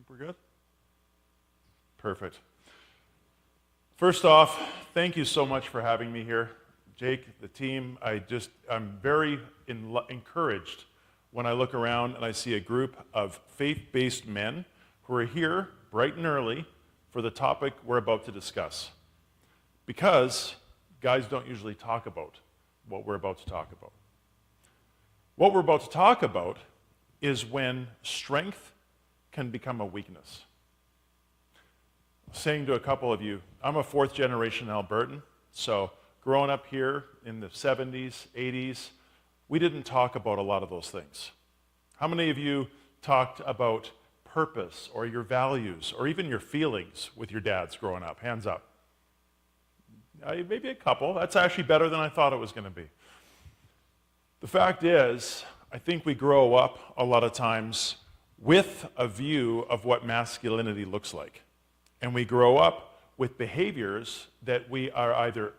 Think we're good? Perfect. First off, thank you so much for having me here. Jake, the team, I'm very encouraged when I look around and I see a group of faith-based men who are here bright and early for the topic we're about to discuss. Because guys don't usually talk about what we're about to talk about. What we're about to talk about is when strength can become a weakness. Saying to a couple of you, I'm a fourth generation Albertan, so growing up here in the 70s, 80s, we didn't talk about a lot of those things. How many of you talked about purpose or your values or even your feelings with your dads growing up? Hands up. Maybe a couple. That's actually better than I thought it was going to be. The fact is, I think we grow up a lot of times with a view of what masculinity looks like. And we grow up with behaviors that we are either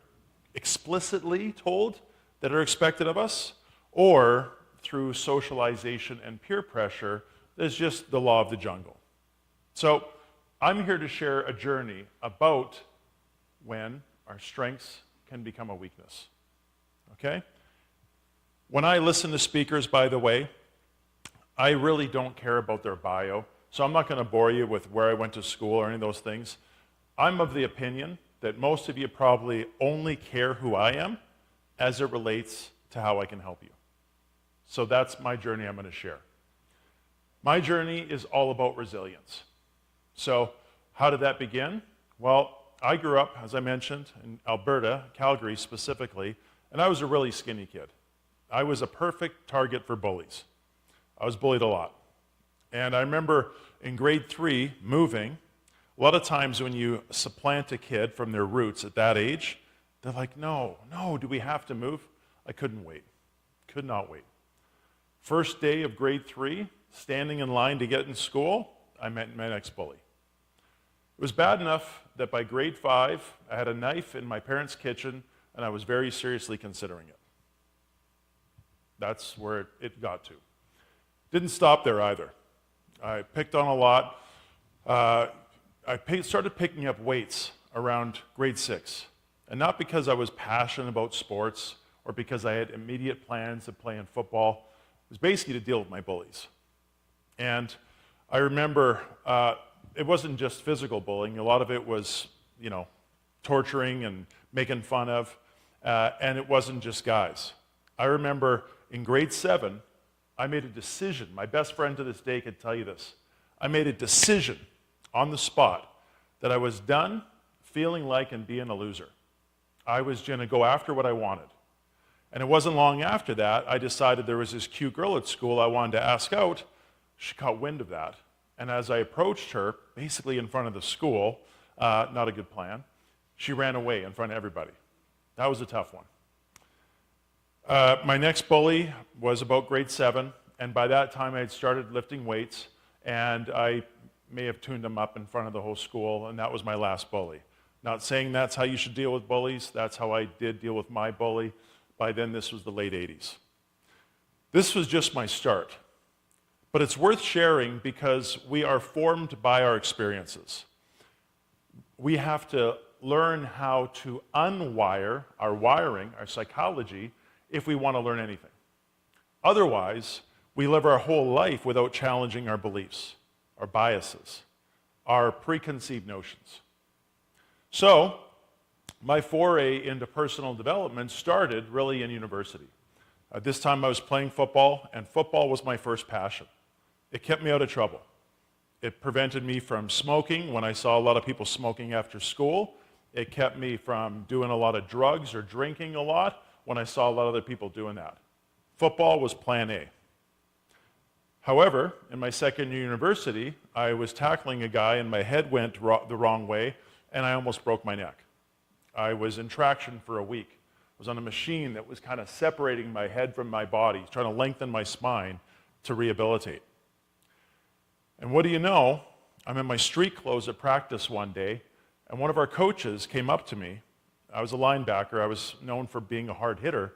explicitly told that are expected of us, or through socialization and peer pressure, there's just the law of the jungle. So I'm here to share a journey about when our strengths can become a weakness. Okay? When I listen to speakers, by the way, I really don't care about their bio, so I'm not going to bore you with where I went to school or any of those things. I'm of the opinion that most of you probably only care who I am as it relates to how I can help you. So that's my journey I'm going to share. My journey is all about resilience. So how did that begin? Well, I grew up, as I mentioned, in Alberta, Calgary specifically, and I was a really skinny kid. I was a perfect target for bullies. I was bullied a lot. And I remember in grade 3 moving, a lot of times when you supplant a kid from their roots at that age, they're like, no, do we have to move? I couldn't wait. Could not wait. First day of grade 3, standing in line to get in school, I met my next bully. It was bad enough that by grade 5, I had a knife in my parents' kitchen and I was very seriously considering it. That's where it got to. Didn't stop there either. I picked on a lot. I started picking up weights around grade 6. And not because I was passionate about sports or because I had immediate plans of playing football. It was basically to deal with my bullies. And I remember it wasn't just physical bullying. A lot of it was, torturing and making fun of. And it wasn't just guys. I remember in grade 7, I made a decision. My best friend to this day could tell you this. I made a decision on the spot that I was done feeling like and being a loser. I was going to go after what I wanted. And it wasn't long after that, I decided there was this cute girl at school I wanted to ask out. She caught wind of that. And as I approached her, basically in front of the school, not a good plan, she ran away in front of everybody. That was a tough one. My next bully was about grade 7, and by that time I had started lifting weights, and I may have tuned him up in front of the whole school, and that was my last bully. Not saying that's how you should deal with bullies. That's how I did deal with my bully. By then, this was the late 80s. This was just my start. But it's worth sharing because we are formed by our experiences. We have to learn how to unwire our wiring, our psychology, if we want to learn anything. Otherwise, we live our whole life without challenging our beliefs, our biases, our preconceived notions. So, my foray into personal development started really in university. At this time I was playing football, and football was my first passion. It kept me out of trouble. It prevented me from smoking when I saw a lot of people smoking after school. It kept me from doing a lot of drugs or drinking a lot when I saw a lot of other people doing that. Football was plan A. However, in my second year university, I was tackling a guy and my head went the wrong way and I almost broke my neck. I was in traction for a week. I was on a machine that was kind of separating my head from my body, trying to lengthen my spine to rehabilitate. And what do you know? I'm in my street clothes at practice one day, and one of our coaches came up to me. I was a linebacker. I was known for being a hard hitter.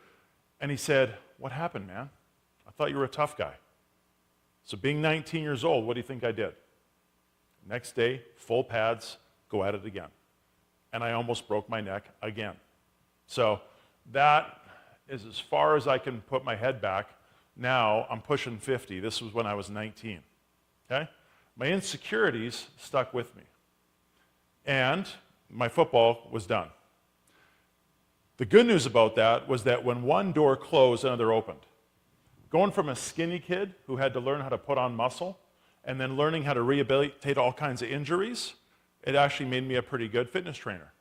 And he said, "What happened, man? I thought you were a tough guy." So being 19 years old, what do you think I did? Next day, full pads, go at it again. And I almost broke my neck again. So that is as far as I can put my head back. Now I'm pushing 50. This was when I was 19. Okay? My insecurities stuck with me. And my football was done. The good news about that was that when one door closed, another opened. Going from a skinny kid who had to learn how to put on muscle and then learning how to rehabilitate all kinds of injuries, it actually made me a pretty good fitness trainer.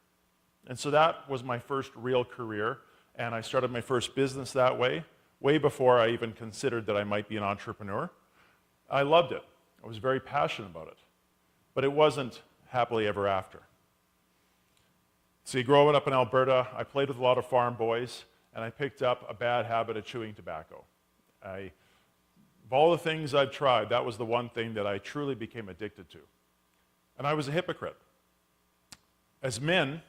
And so that was my first real career, and I started my first business that way before I even considered that I might be an entrepreneur. I loved it. I was very passionate about it. But it wasn't happily ever after. See, growing up in Alberta, I played with a lot of farm boys, and I picked up a bad habit of chewing tobacco. Of all the things I've tried, that was the one thing that I truly became addicted to. And I was a hypocrite. As men,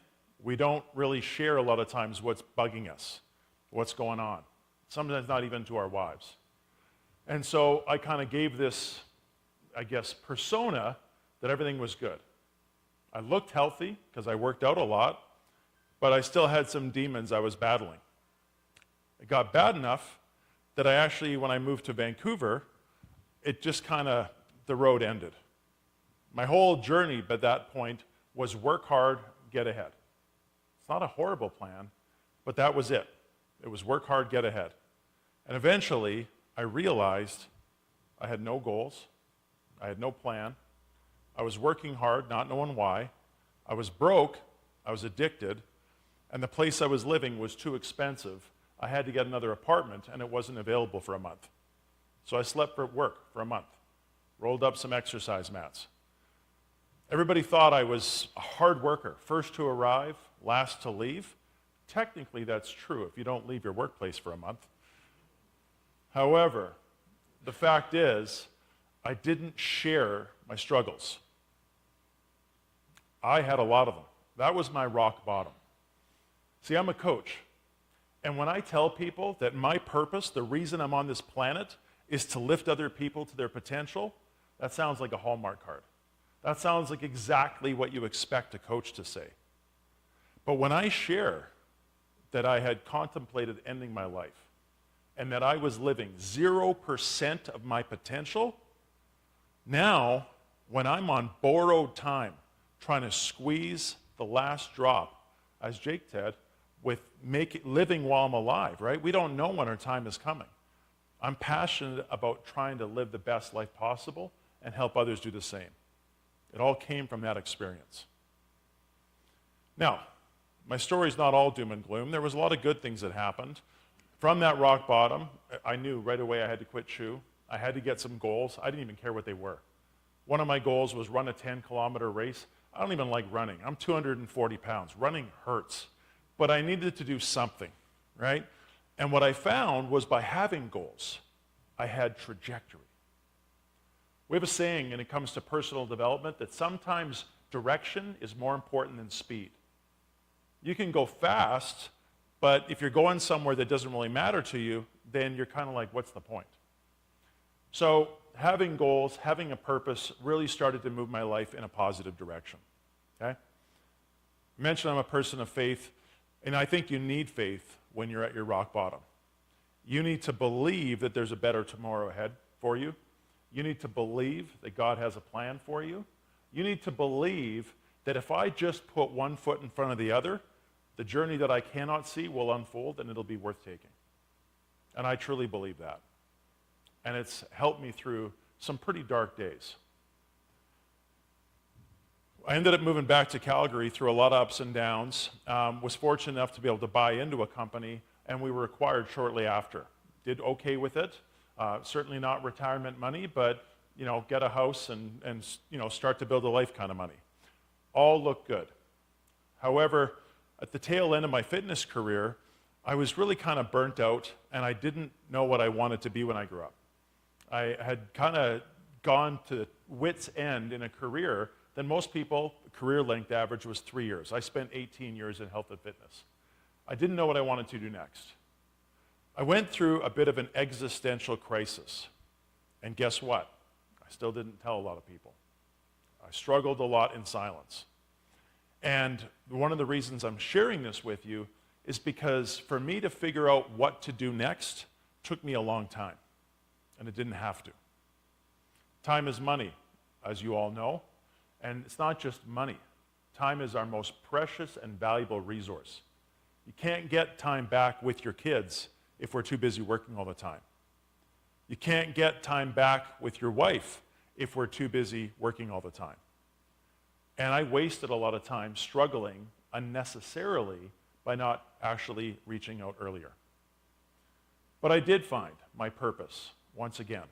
we don't really share a lot of times what's bugging us, what's going on. Sometimes not even to our wives. And so I kind of gave this, I guess, persona that everything was good. I looked healthy because I worked out a lot, but I still had some demons I was battling. It got bad enough that I actually, when I moved to Vancouver, it just kind of, the road ended. My whole journey at that point was work hard, get ahead. It's not a horrible plan, but that was it. It was work hard, get ahead. And eventually, I realized I had no goals, I had no plan, I was working hard, not knowing why, I was broke, I was addicted, and the place I was living was too expensive. I had to get another apartment, and it wasn't available for a month. So I slept for work for a month, rolled up some exercise mats. Everybody thought I was a hard worker, first to arrive, last to leave. Technically, that's true if you don't leave your workplace for a month. However, the fact is, I didn't share my struggles. I had a lot of them. That was my rock bottom. See, I'm a coach. And when I tell people that my purpose, the reason I'm on this planet, is to lift other people to their potential, that sounds like a Hallmark card. That sounds like exactly what you expect a coach to say. But when I share that I had contemplated ending my life and that I was living 0% of my potential, now, when I'm on borrowed time, trying to squeeze the last drop, as Jake said, with living while I'm alive, right? We don't know when our time is coming. I'm passionate about trying to live the best life possible and help others do the same. It all came from that experience. Now, my story's not all doom and gloom. There was a lot of good things that happened. From that rock bottom, I knew right away I had to quit chew. I had to get some goals. I didn't even care what they were. One of my goals was run a 10-kilometer race. I don't even like running. I'm 240 pounds. Running hurts. But I needed to do something, right? And what I found was by having goals, I had trajectory. We have a saying when it comes to personal development that sometimes direction is more important than speed. You can go fast, but if you're going somewhere that doesn't really matter to you, then you're kind of like, what's the point? So having goals, having a purpose really started to move my life in a positive direction. Okay? I mentioned I'm a person of faith, and I think you need faith when you're at your rock bottom. You need to believe that there's a better tomorrow ahead for you. You need to believe that God has a plan for you. You need to believe that if I just put one foot in front of the other, the journey that I cannot see will unfold and it'll be worth taking. And I truly believe that. And it's helped me through some pretty dark days. I ended up moving back to Calgary through a lot of ups and downs. Was fortunate enough to be able to buy into a company, and we were acquired shortly after. Did okay with it. Certainly not retirement money, but get a house and start to build a life kind of money. All looked good. However, at the tail end of my fitness career, I was really kind of burnt out, and I didn't know what I wanted to be when I grew up. I had kind of gone to wit's end in a career. Then most people, career length average was 3 years. I spent 18 years in health and fitness. I didn't know what I wanted to do next. I went through a bit of an existential crisis. And guess what? I still didn't tell a lot of people. I struggled a lot in silence. And one of the reasons I'm sharing this with you is because for me to figure out what to do next took me a long time, and it didn't have to. Time is money, as you all know, and it's not just money. Time is our most precious and valuable resource. You can't get time back with your kids if we're too busy working all the time. You can't get time back with your wife if we're too busy working all the time. And I wasted a lot of time struggling unnecessarily by not actually reaching out earlier. But I did find my purpose once again.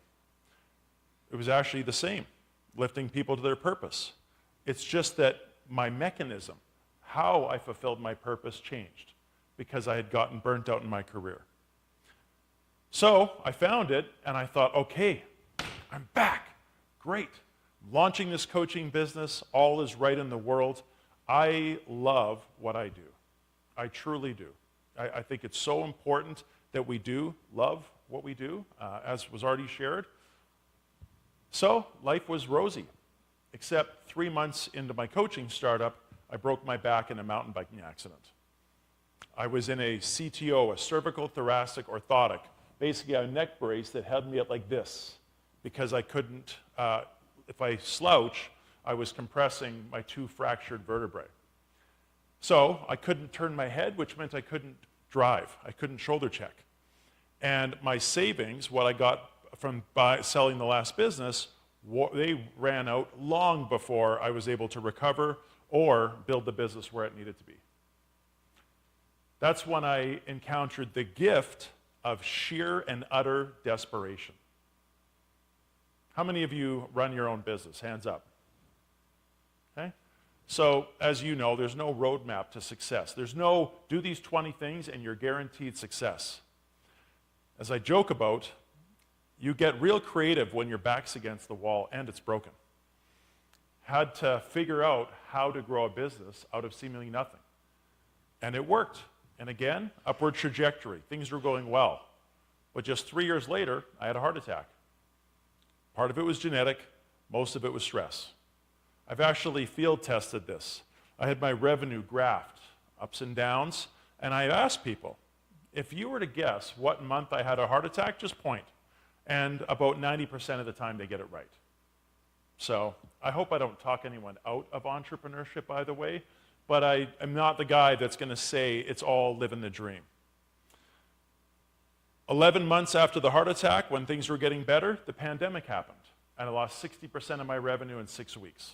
It was actually the same, lifting people to their purpose. It's just that my mechanism, how I fulfilled my purpose, changed because I had gotten burnt out in my career. So I found it and I thought, okay, I'm back. Great. Launching this coaching business, all is right in the world. I love what I do. I truly do. I think it's so important that we do love what we do, as was already shared. So life was rosy, except 3 months into my coaching startup, I broke my back in a mountain biking accident. I was in a CTO, a cervical thoracic orthotic, basically a neck brace that held me up like this because I couldn't, if I slouch, I was compressing my 2 fractured vertebrae. So I couldn't turn my head, which meant I couldn't drive. I couldn't shoulder check. And my savings, what I got from selling the last business, they ran out long before I was able to recover or build the business where it needed to be. That's when I encountered the gift of sheer and utter desperation. How many of you run your own business? Hands up. Okay? So, as you know, there's no roadmap to success. There's no do these 20 things and you're guaranteed success. As I joke about, you get real creative when your back's against the wall and it's broken. Had to figure out how to grow a business out of seemingly nothing. And it worked. And again, upward trajectory. Things were going well. But just 3 years later, I had a heart attack. Part of it was genetic, most of it was stress. I've actually field tested this. I had my revenue graphed, ups and downs, and I asked people, if you were to guess what month I had a heart attack, just point. And about 90% of the time they get it right. So I hope I don't talk anyone out of entrepreneurship, by the way, but I am not the guy that's going to say it's all living the dream. 11 months after the heart attack, when things were getting better, the pandemic happened, and I lost 60% of my revenue in 6 weeks.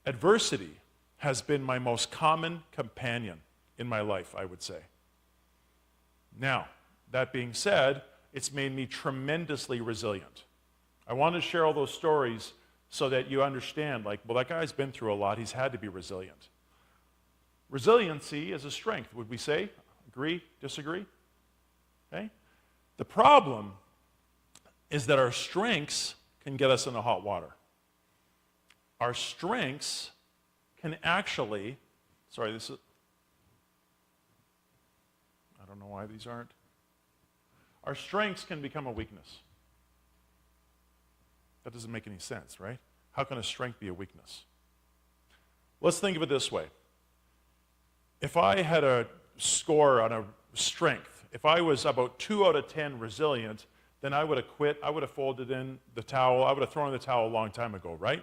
Adversity has been my most common companion in my life, I would say. Now, that being said, it's made me tremendously resilient. I want to share all those stories so that you understand, like, well, that guy's been through a lot, he's had to be resilient. Resiliency is a strength, would we say? Agree? Disagree? Okay? The problem is that our strengths can get us into hot water. Our strengths can actually, I don't know why these aren't. Our strengths can become a weakness. That doesn't make any sense, right? How can a strength be a weakness? Let's think of it this way. If I had a score on a strength, if I was about 2 out of 10 resilient, then I would have quit, I would have folded in the towel, I would have thrown in the towel a long time ago, right?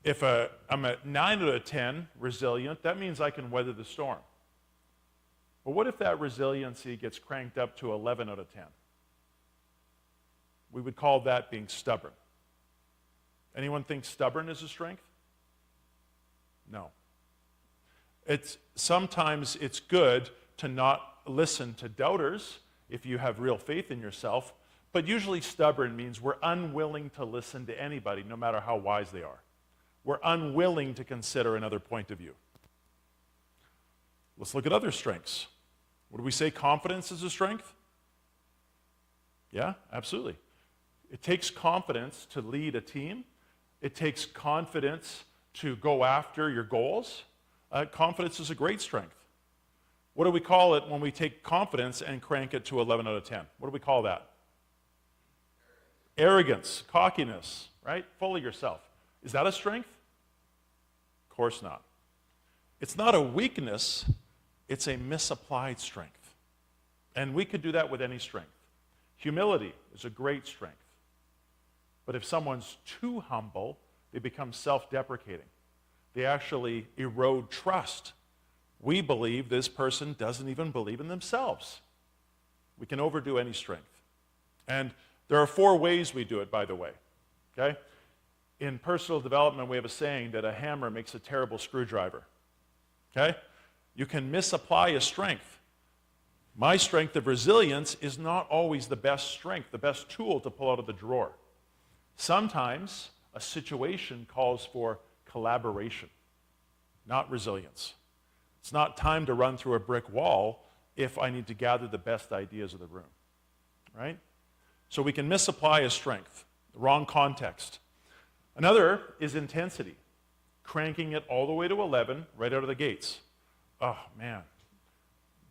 If I'm at 9 out of 10 resilient, that means I can weather the storm. But what if that resiliency gets cranked up to 11 out of 10? We would call that being stubborn. Anyone think stubborn is a strength? No. Sometimes it's good to not listen to doubters if you have real faith in yourself, but usually stubborn means we're unwilling to listen to anybody, no matter how wise they are. We're unwilling to consider another point of view. Let's look at other strengths. What do we say? Confidence is a strength? Yeah, absolutely. It takes confidence to lead a team. It takes confidence to go after your goals. Confidence is a great strength. What do we call it when we take confidence and crank it to 11 out of 10? What do we call that? Arrogance, cockiness, right? Full of yourself. Is that a strength? Of course not. It's not a weakness, it's a misapplied strength. And we could do that with any strength. Humility is a great strength. But if someone's too humble, they become self-deprecating. They actually erode trust. We believe this person doesn't even believe in themselves. We can overdo any strength. And there are 4 ways we do it, by the way. Okay? In personal development, we have a saying that a hammer makes a terrible screwdriver. Okay? You can misapply a strength. My strength of resilience is not always the best strength, the best tool to pull out of the drawer. Sometimes a situation calls for collaboration, not resilience. It's not time to run through a brick wall if I need to gather the best ideas of the room, right? So we can misapply a strength, the wrong context. Another is intensity, cranking it all the way to 11 right out of the gates. Oh, man,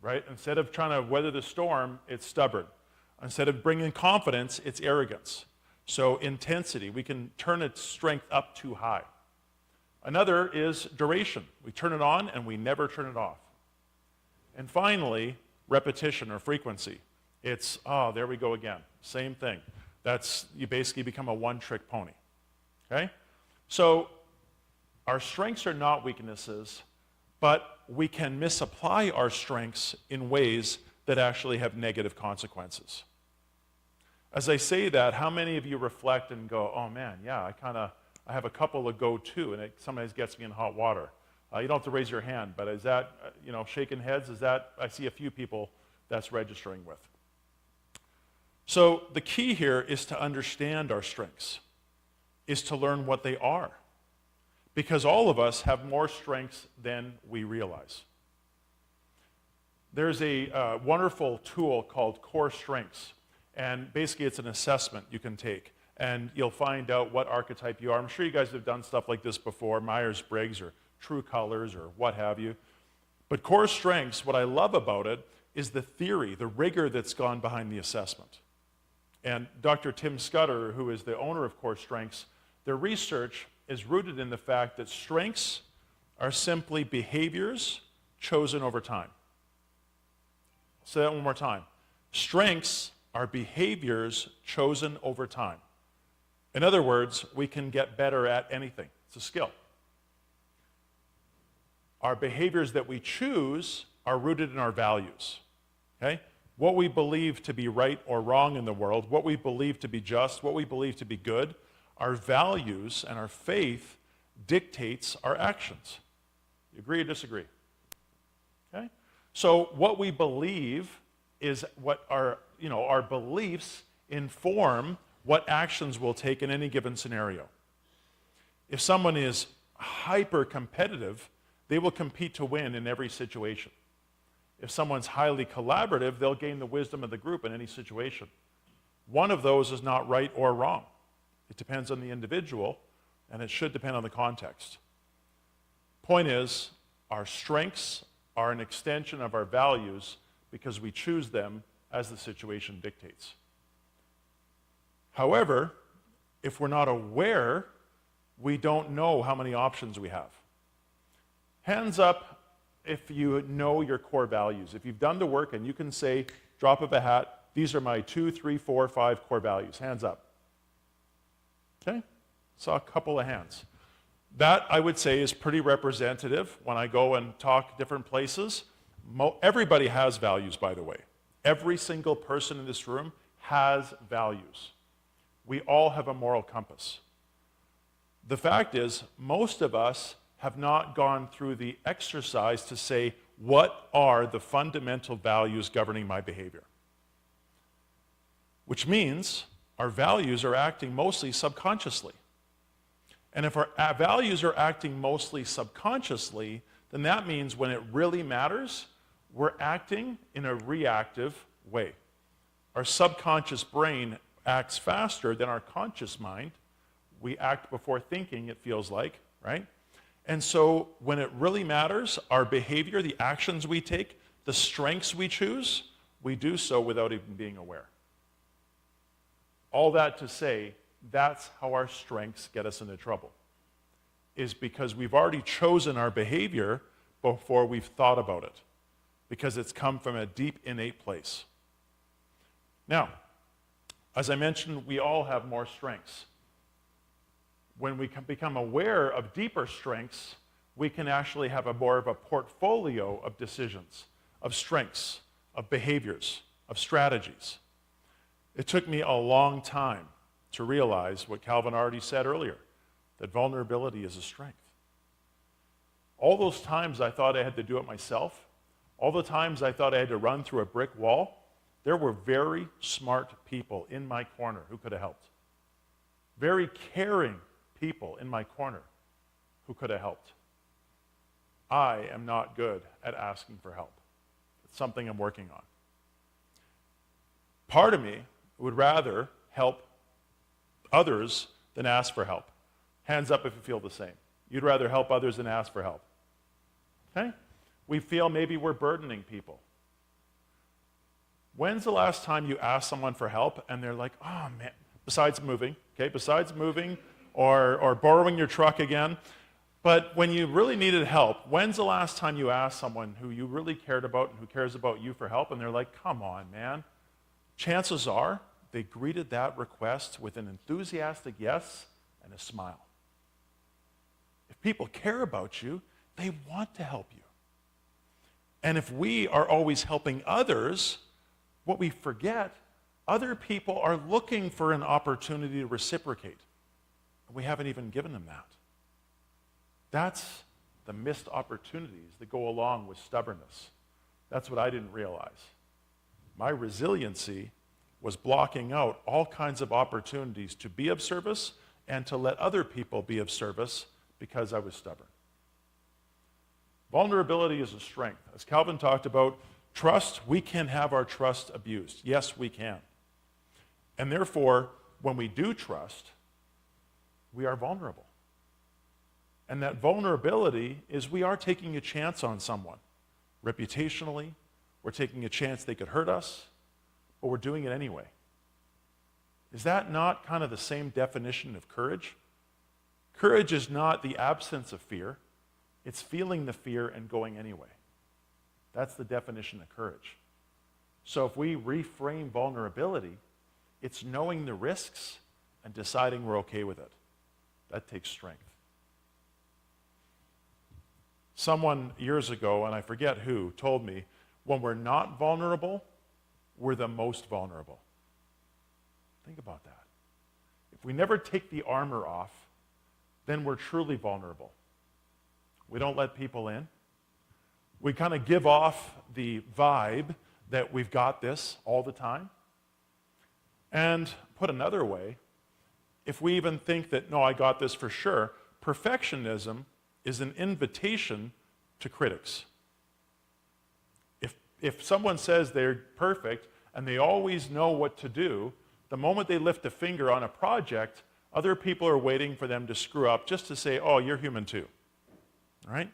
right? Instead of trying to weather the storm, it's stubborn. Instead of bringing confidence, it's arrogance. So intensity, we can turn its strength up too high. Another is duration. We turn it on and we never turn it off. And finally, repetition or frequency. It's, oh, there we go again. Same thing. You basically become a one-trick pony. Okay? So our strengths are not weaknesses, but we can misapply our strengths in ways that actually have negative consequences. As I say that, how many of you reflect and go, oh man, yeah, I have a couple of go-to, and it sometimes gets me in hot water. You don't have to raise your hand, but is that, shaking heads, I see a few people that's registering with. So the key here is to understand our strengths, is to learn what they are. Because all of us have more strengths than we realize. There's a wonderful tool called Core Strengths, and basically it's an assessment you can take, and you'll find out what archetype you are. I'm sure you guys have done stuff like this before, Myers-Briggs or True Colors or what have you. But Core Strengths, what I love about it is the theory, the rigor that's gone behind the assessment. And Dr. Tim Scudder, who is the owner of Core Strengths, their research is rooted in the fact that strengths are simply behaviors chosen over time. I'll say that one more time. Strengths are behaviors chosen over time. In other words, we can get better at anything. It's a skill. Our behaviors that we choose are rooted in our values. Okay? What we believe to be right or wrong in the world, what we believe to be just, what we believe to be good, our values and our faith dictates our actions. You agree or disagree? Okay? So what we believe is what our beliefs inform what actions we'll take in any given scenario. If someone is hyper-competitive, they will compete to win in every situation. If someone's highly collaborative, they'll gain the wisdom of the group in any situation. One of those is not right or wrong. It depends on the individual, and it should depend on the context. Point is, our strengths are an extension of our values because we choose them as the situation dictates. However, if we're not aware, we don't know how many options we have. Hands up if you know your core values. If you've done the work and you can say, drop of a hat, these are my 2, 3, 4, 5 core values. Hands up. Okay? Saw a couple of hands. That, I would say, is pretty representative when I go and talk different places. Everybody has values, by the way. Every single person in this room has values. We all have a moral compass. The fact is, most of us have not gone through the exercise to say, what are the fundamental values governing my behavior? Which means our values are acting mostly subconsciously. And if our values are acting mostly subconsciously, then that means when it really matters, we're acting in a reactive way. Our subconscious brain acts faster than our conscious mind. We act before thinking, it feels like, right? And so when it really matters, our behavior, the actions we take, the strengths we choose, we do so without even being aware. All that to say, that's how our strengths get us into trouble, is because we've already chosen our behavior before we've thought about it, because it's come from a deep, innate place. Now, as I mentioned, we all have more strengths. When we can become aware of deeper strengths, we can actually have more of a portfolio of decisions, of strengths, of behaviors, of strategies. It took me a long time to realize what Calvin already said earlier, that vulnerability is a strength. All those times I thought I had to do it myself, all the times I thought I had to run through a brick wall, there were very smart people in my corner who could have helped. Very caring people in my corner who could have helped. I am not good at asking for help. It's something I'm working on. Part of me would rather help others than ask for help. Hands up if you feel the same. You'd rather help others than ask for help. Okay? We feel maybe we're burdening people. When's the last time you asked someone for help and they're like, oh man, besides moving or borrowing your truck again, but when you really needed help, when's the last time you asked someone who you really cared about and who cares about you for help and they're like, come on, man. Chances are they greeted that request with an enthusiastic yes and a smile. If people care about you, they want to help you. And if we are always helping others, what we forget, other people are looking for an opportunity to reciprocate. We haven't even given them that. That's the missed opportunities that go along with stubbornness. That's what I didn't realize. My resiliency was blocking out all kinds of opportunities to be of service and to let other people be of service because I was stubborn. Vulnerability is a strength. As Calvin talked about, trust, we can have our trust abused. Yes, we can. And therefore, when we do trust, we are vulnerable. And that vulnerability is we are taking a chance on someone. Reputationally, we're taking a chance they could hurt us, but we're doing it anyway. Is that not kind of the same definition of courage? Courage is not the absence of fear. It's feeling the fear and going anyway. That's the definition of courage. So if we reframe vulnerability, it's knowing the risks and deciding we're okay with it. That takes strength. Someone years ago, and I forget who, told me, when we're not vulnerable, we're the most vulnerable. Think about that. If we never take the armor off, then we're truly vulnerable. We don't let people in. We kind of give off the vibe that we've got this all the time. And put another way, if we even think that, no, I got this for sure, perfectionism is an invitation to critics. If someone says they're perfect and they always know what to do, the moment they lift a finger on a project, other people are waiting for them to screw up just to say, oh, you're human too. All right?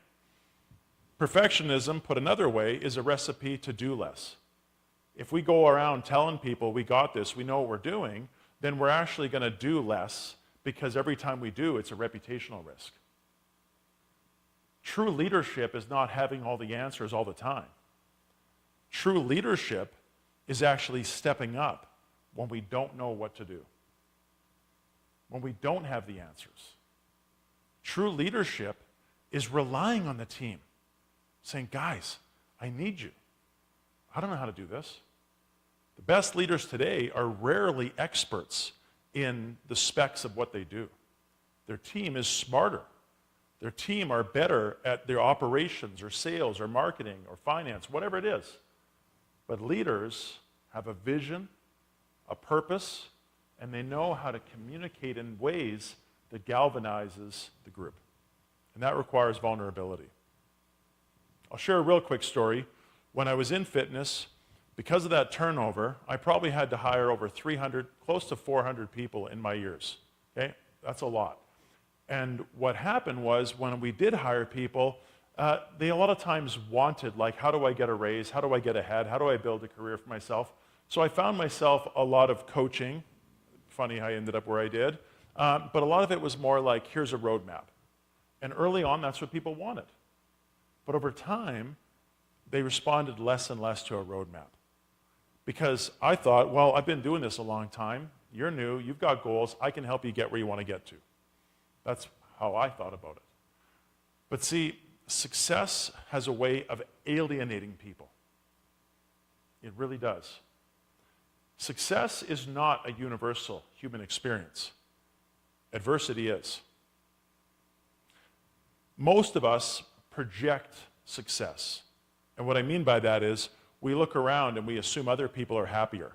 Perfectionism, put another way, is a recipe to do less. If we go around telling people we got this, we know what we're doing, then we're actually going to do less because every time we do, it's a reputational risk. True leadership is not having all the answers all the time. True leadership is actually stepping up when we don't know what to do, when we don't have the answers. True leadership is relying on the team, saying, guys, I need you. I don't know how to do this. The best leaders today are rarely experts in the specs of what they do. Their team is smarter. Their team are better at their operations or sales or marketing or finance, whatever it is. But leaders have a vision, a purpose, and they know how to communicate in ways that galvanizes the group. And that requires vulnerability. I'll share a real quick story. When I was in fitness, because of that turnover, I probably had to hire over 300, close to 400 people in my years. Okay? That's a lot. And what happened was when we did hire people, they a lot of times wanted, like, how do I get a raise? How do I get ahead? How do I build a career for myself? So I found myself a lot of coaching, funny how I ended up where I did. But a lot of it was more like, here's a roadmap. And early on, that's what people wanted. But over time, they responded less and less to a roadmap. Because I thought, well, I've been doing this a long time. You're new. You've got goals. I can help you get where you want to get to. That's how I thought about it. But see, success has a way of alienating people. It really does. Success is not a universal human experience. Adversity is. Most of us project success. And what I mean by that is we look around and we assume other people are happier.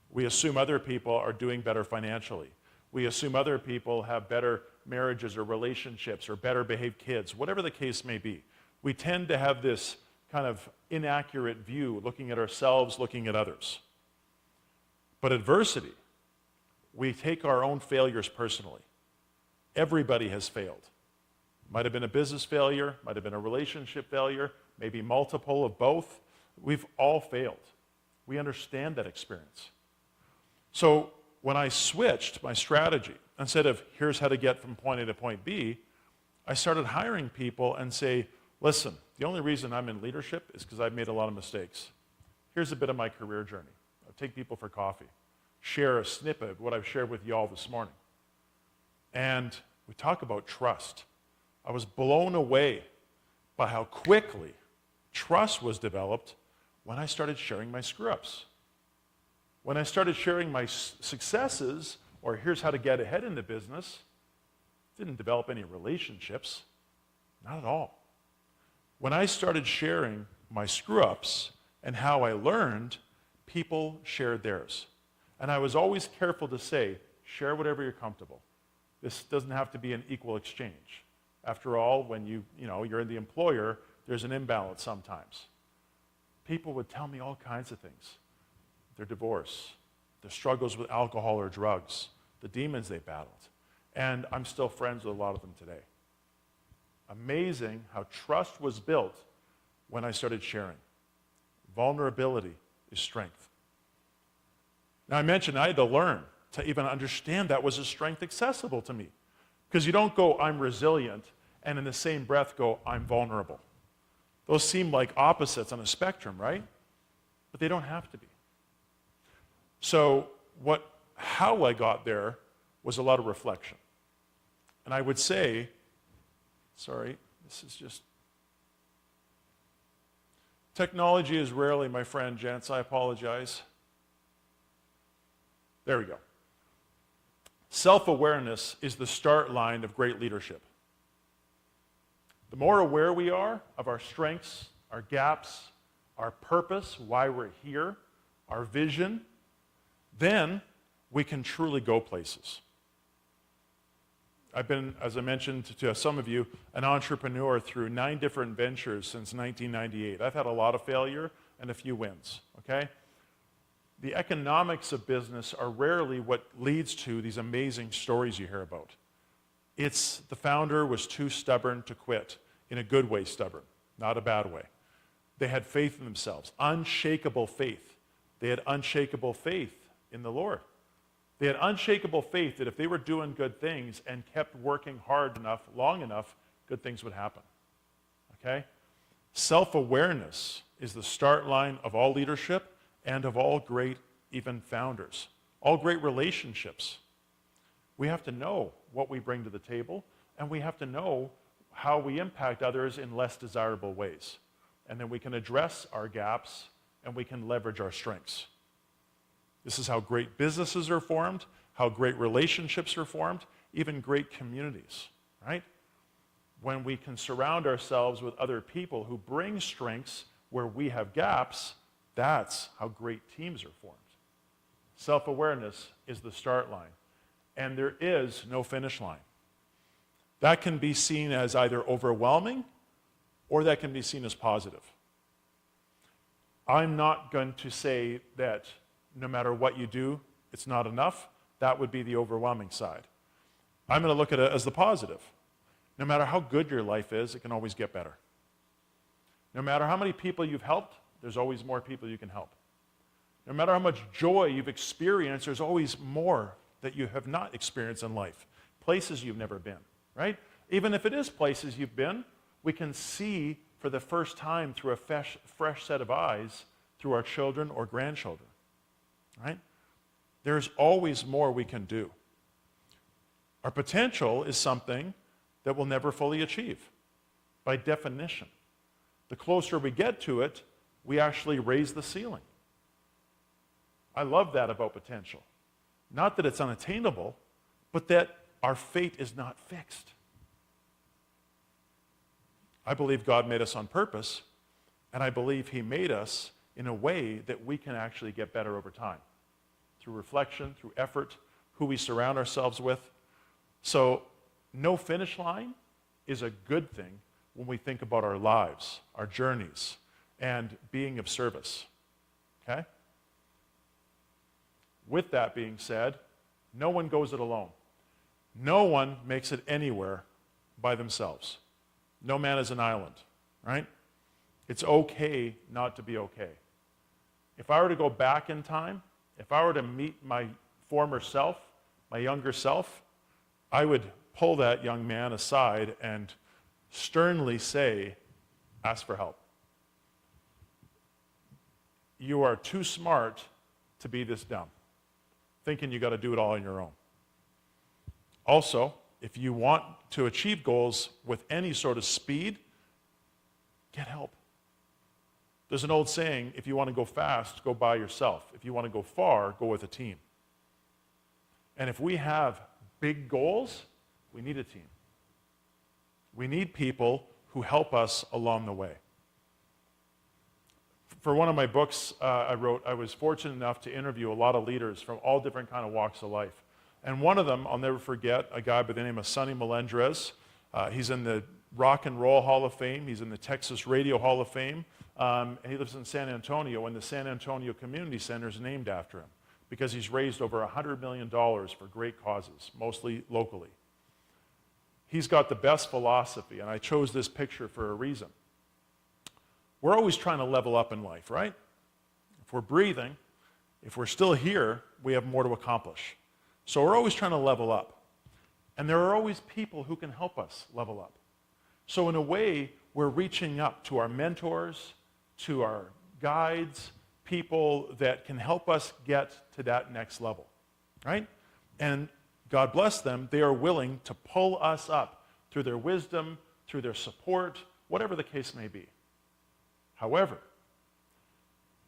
We assume other people are doing better financially. We assume other people have better marriages or relationships or better behaved kids, whatever the case may be. We tend to have this kind of inaccurate view, looking at ourselves, looking at others. But adversity, we take our own failures personally. Everybody has failed. Might have been a business failure, might have been a relationship failure, maybe multiple of both. We've all failed. We understand that experience. So when I switched my strategy, instead of here's how to get from point A to point B, I started hiring people and say, listen, the only reason I'm in leadership is because I've made a lot of mistakes. Here's a bit of my career journey. I'll take people for coffee, share a snippet of what I've shared with you all this morning. And we talk about trust. I was blown away by how quickly trust was developed when I started sharing my screw-ups. When I started sharing my successes, or here's how to get ahead in the business, didn't develop any relationships. Not at all. When I started sharing my screw-ups and how I learned, people shared theirs. And I was always careful to say, share whatever you're comfortable. This doesn't have to be an equal exchange. After all, when you're the employer, there's an imbalance sometimes. People would tell me all kinds of things. Their divorce, their struggles with alcohol or drugs, the demons they battled. And I'm still friends with a lot of them today. Amazing how trust was built when I started sharing. Vulnerability is strength. Now I mentioned I had to learn to even understand that was a strength accessible to me. Because you don't go, I'm resilient, and in the same breath go, I'm vulnerable. Those seem like opposites on a spectrum, right? But they don't have to be. So how I got there was a lot of reflection. And I would say, technology is rarely my friend, gents, I apologize. There we go. Self-awareness is the start line of great leadership. The more aware we are of our strengths, our gaps, our purpose, why we're here, our vision, then we can truly go places. I've been, as I mentioned to some of you, an entrepreneur through 9 different ventures since 1998. I've had a lot of failure and a few wins, okay? The economics of business are rarely what leads to these amazing stories you hear about. It's the founder was too stubborn to quit, in a good way stubborn, not a bad way. They had faith in themselves, unshakable faith. They had unshakable faith in the Lord. They had unshakable faith that if they were doing good things and kept working hard enough, long enough, good things would happen. Okay? Self-awareness is the start line of all leadership and of all great, even founders. All great relationships. We have to know what we bring to the table, and we have to know how we impact others in less desirable ways. And then we can address our gaps, and we can leverage our strengths. This is how great businesses are formed, how great relationships are formed, even great communities, right? When we can surround ourselves with other people who bring strengths where we have gaps, that's how great teams are formed. Self-awareness is the start line, and there is no finish line. That can be seen as either overwhelming or that can be seen as positive. I'm not going to say that no matter what you do, it's not enough. That would be the overwhelming side. I'm going to look at it as the positive. No matter how good your life is, it can always get better. No matter how many people you've helped, there's always more people you can help. No matter how much joy you've experienced, there's always more that you have not experienced in life, places you've never been, right? Even if it is places you've been, we can see for the first time through a fresh set of eyes through our children or grandchildren, right? There's always more we can do. Our potential is something that we'll never fully achieve, by definition. The closer we get to it, we actually raise the ceiling. I love that about potential. Not that it's unattainable, but that our fate is not fixed. I believe God made us on purpose, and I believe He made us in a way that we can actually get better over time. Through reflection, through effort, who we surround ourselves with. So, no finish line is a good thing when we think about our lives, our journeys, and being of service. Okay? With that being said, no one goes it alone. No one makes it anywhere by themselves. No man is an island, right? It's okay not to be okay. If I were to go back in time, if I were to meet my former self, my younger self, I would pull that young man aside and sternly say, ask for help. You are too smart to be this dumb, thinking you got to do it all on your own. Also, if you want to achieve goals with any sort of speed, get help. There's an old saying, if you want to go fast, go by yourself. If you want to go far, go with a team. And if we have big goals, we need a team. We need people who help us along the way. For one of my books I wrote, I was fortunate enough to interview a lot of leaders from all different kind of walks of life. And one of them, I'll never forget, a guy by the name of Sonny Melendrez. He's in the Rock and Roll Hall of Fame. He's in the Texas Radio Hall of Fame. And he lives in San Antonio, and the San Antonio Community Center is named after him because he's raised over $100 million for great causes, mostly locally. He's got the best philosophy, and I chose this picture for a reason. We're always trying to level up in life, right? If we're breathing, if we're still here, we have more to accomplish. So we're always trying to level up. And there are always people who can help us level up. So in a way, we're reaching up to our mentors, to our guides, people that can help us get to that next level, right? And God bless them, they are willing to pull us up through their wisdom, through their support, whatever the case may be. However,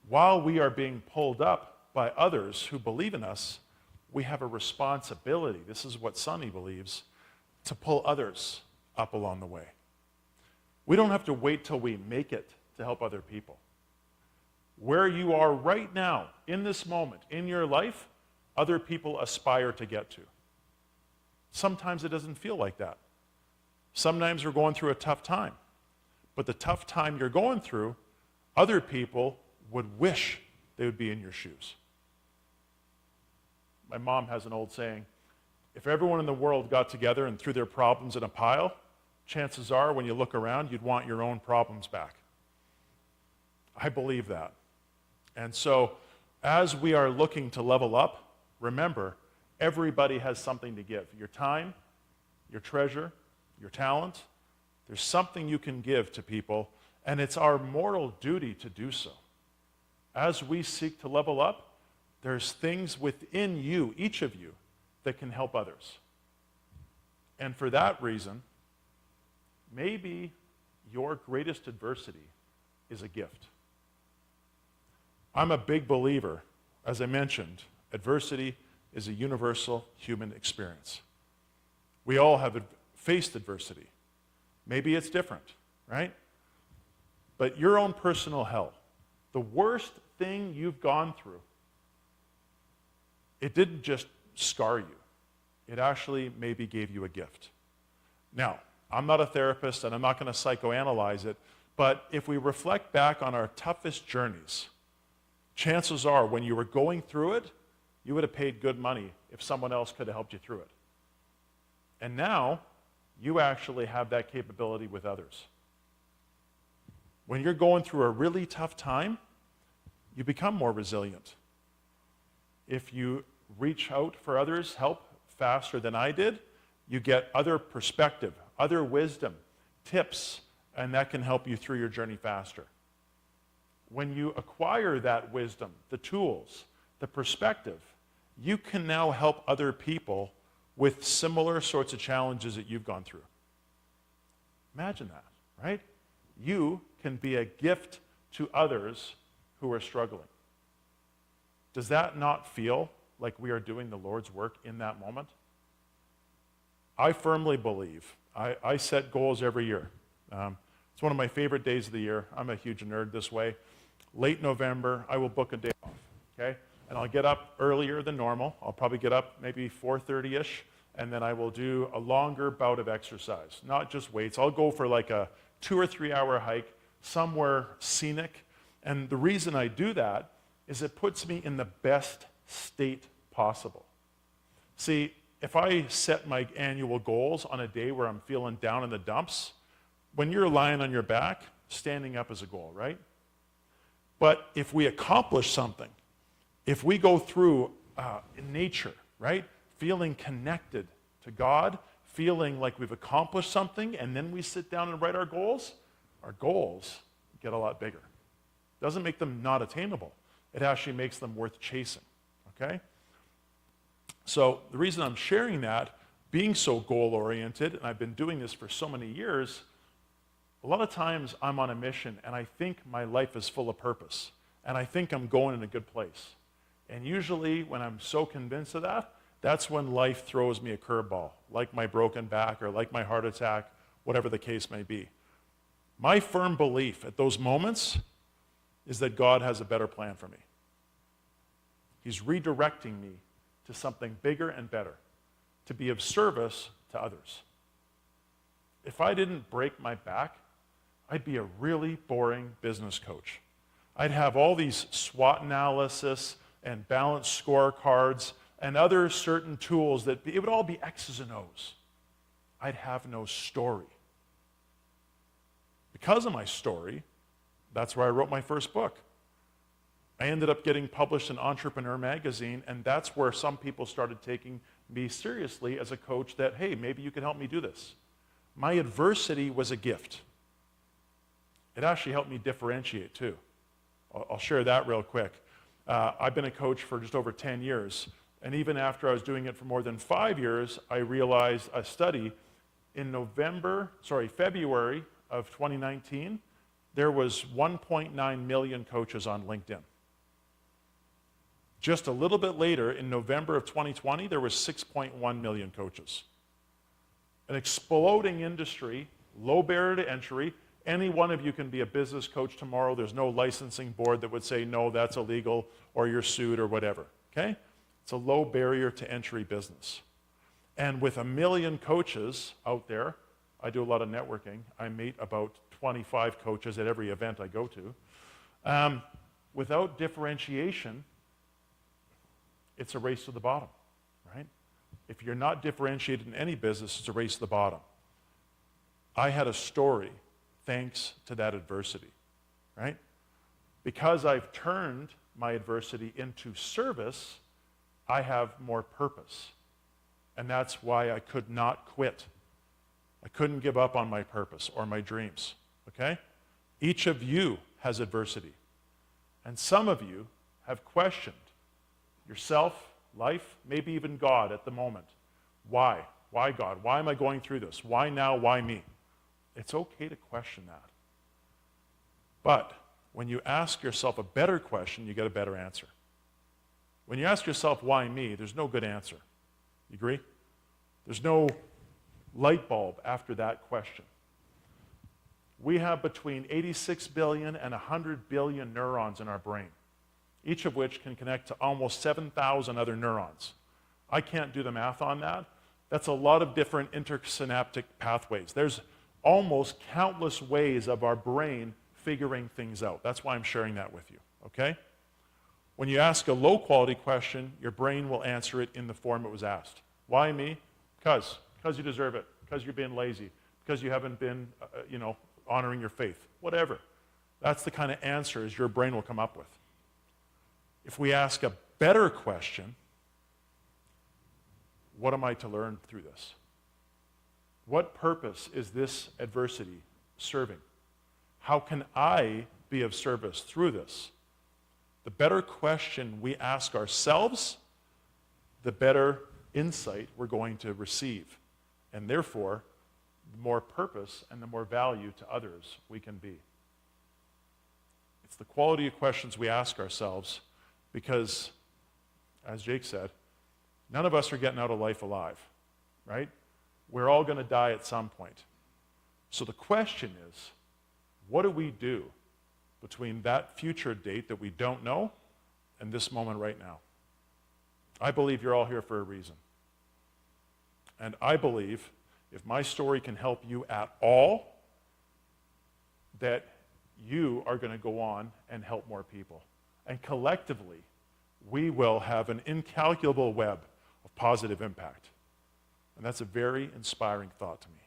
while we are being pulled up by others who believe in us, we have a responsibility, this is what Sonny believes, to pull others up along the way. We don't have to wait till we make it to help other people. Where you are right now, in this moment, in your life, other people aspire to get to. Sometimes it doesn't feel like that. Sometimes we're going through a tough time. But the tough time you're going through, other people would wish they would be in your shoes. My mom has an old saying, if everyone in the world got together and threw their problems in a pile, chances are when you look around, you'd want your own problems back. I believe that. And so as we are looking to level up, remember, everybody has something to give. Your time, your treasure, your talent, there's something you can give to people, and it's our moral duty to do so. As we seek to level up, there's things within you, each of you, that can help others. And for that reason, maybe your greatest adversity is a gift. I'm a big believer, as I mentioned, adversity is a universal human experience. We all have faced adversity. Maybe it's different, right? But your own personal hell, the worst thing you've gone through, it didn't just scar you. It actually maybe gave you a gift. Now, I'm not a therapist and I'm not going to psychoanalyze it, but if we reflect back on our toughest journeys, chances are when you were going through it, you would have paid good money if someone else could have helped you through it. And now, you actually have that capability with others. When you're going through a really tough time, you become more resilient. If you reach out for others' help faster than I did, you get other perspective, other wisdom, tips, and that can help you through your journey faster. When you acquire that wisdom, the tools, the perspective, you can now help other people with similar sorts of challenges that you've gone through. Imagine that, right? You can be a gift to others who are struggling. Does that not feel like we are doing the Lord's work in that moment? I firmly believe. I set goals every year. It's one of my favorite days of the year. I'm a huge nerd this way. Late November, I will book a day off, okay? And I'll get up earlier than normal. I'll probably get up maybe 4:30-ish, and then I will do a longer bout of exercise, not just weights. I'll go for like a 2 or 3 hour hike somewhere scenic. And the reason I do that is it puts me in the best state possible. See, if I set my annual goals on a day where I'm feeling down in the dumps, when you're lying on your back, standing up is a goal, right? But if we accomplish something, if we go through in nature, right, feeling connected to God, feeling like we've accomplished something, and then we sit down and write our goals get a lot bigger. Doesn't make them not attainable. It actually makes them worth chasing, okay? So the reason I'm sharing that, being so goal-oriented, and I've been doing this for so many years, a lot of times I'm on a mission and I think my life is full of purpose and I think I'm going in a good place. And usually when I'm so convinced of that, that's when life throws me a curveball, like my broken back or like my heart attack, whatever the case may be. My firm belief at those moments is that God has a better plan for me. He's redirecting me to something bigger and better, to be of service to others. If I didn't break my back, I'd be a really boring business coach. I'd have all these SWOT analysis and balanced scorecards and other certain tools that it would all be X's and O's. I'd have no story. Because of my story, that's where I wrote my first book. I ended up getting published in Entrepreneur magazine, and that's where some people started taking me seriously as a coach that, hey, maybe you can help me do this. My adversity was a gift. It actually helped me differentiate too. I'll share that real quick. I've been a coach for just over 10 years, and even after I was doing it for more than 5 years, I realized a study in February of 2019, there was 1.9 million coaches on LinkedIn. Just a little bit later, in November of 2020, there was 6.1 million coaches. An exploding industry, low barrier to entry. Any one of you can be a business coach tomorrow. There's no licensing board that would say, no, that's illegal, or you're sued, or whatever, okay? It's a low barrier to entry business. And with 1 million coaches out there, I do a lot of networking. I meet about 25 coaches at every event I go to. Without differentiation, it's a race to the bottom, right? If you're not differentiated in any business, it's a race to the bottom. I had a story thanks to that adversity, right? Because I've turned my adversity into service, I have more purpose. And that's why I could not quit. I couldn't give up on my purpose or my dreams, okay? Each of you has adversity. And some of you have questioned yourself, life, maybe even God at the moment. Why? Why God? Why am I going through this? Why now? Why me? It's okay to question that. But when you ask yourself a better question, you get a better answer. When you ask yourself, why me, there's no good answer. You agree? There's no light bulb after that question. We have between 86 billion and 100 billion neurons in our brain, each of which can connect to almost 7,000 other neurons. I can't do the math on that. That's a lot of different intersynaptic pathways. There's almost countless ways of our brain figuring things out. That's why I'm sharing that with you, okay? When you ask a low-quality question, your brain will answer it in the form it was asked. Why me? Because you deserve it, because you're being lazy, because you haven't been, honoring your faith, whatever. That's the kind of answers your brain will come up with. If we ask a better question, what am I to learn through this? What purpose is this adversity serving? How can I be of service through this? The better question we ask ourselves, the better insight we're going to receive. And therefore, the more purpose and the more value to others we can be. It's the quality of questions we ask ourselves because, as Jake said, none of us are getting out of life alive, right? We're all going to die at some point. So the question is, what do we do between that future date that we don't know and this moment right now? I believe you're all here for a reason. And I believe if my story can help you at all, that you are going to go on and help more people. And collectively, we will have an incalculable web of positive impact. And that's a very inspiring thought to me.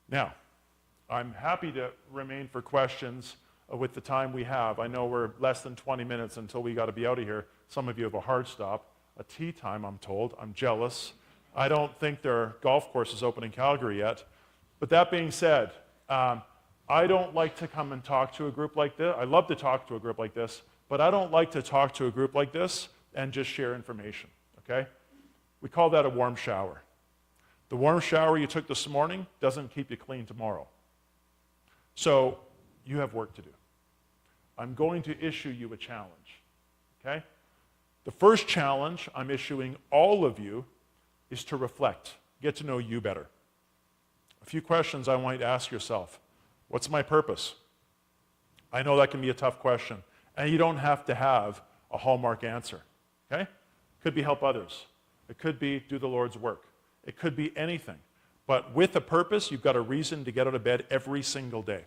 Now, I'm happy to remain for questions with the time we have. I know we're less than 20 minutes until we got to be out of here. Some of you have a hard stop, a tea time, I'm told. I'm jealous. I don't think there are golf courses open in Calgary yet. But that being said, I don't like to come and talk to a group like this. I love to talk to a group like this, but I don't like to talk to a group like this and just share information, okay? We call that a warm shower. The warm shower you took this morning doesn't keep you clean tomorrow. So you have work to do. I'm going to issue you a challenge, okay? The first challenge I'm issuing all of you is to reflect, get to know you better. A few questions I want you to ask yourself. What's my purpose? I know that can be a tough question, and you don't have to have a hallmark answer, okay? It could be help others. It could be do the Lord's work. It could be anything. But with a purpose, you've got a reason to get out of bed every single day.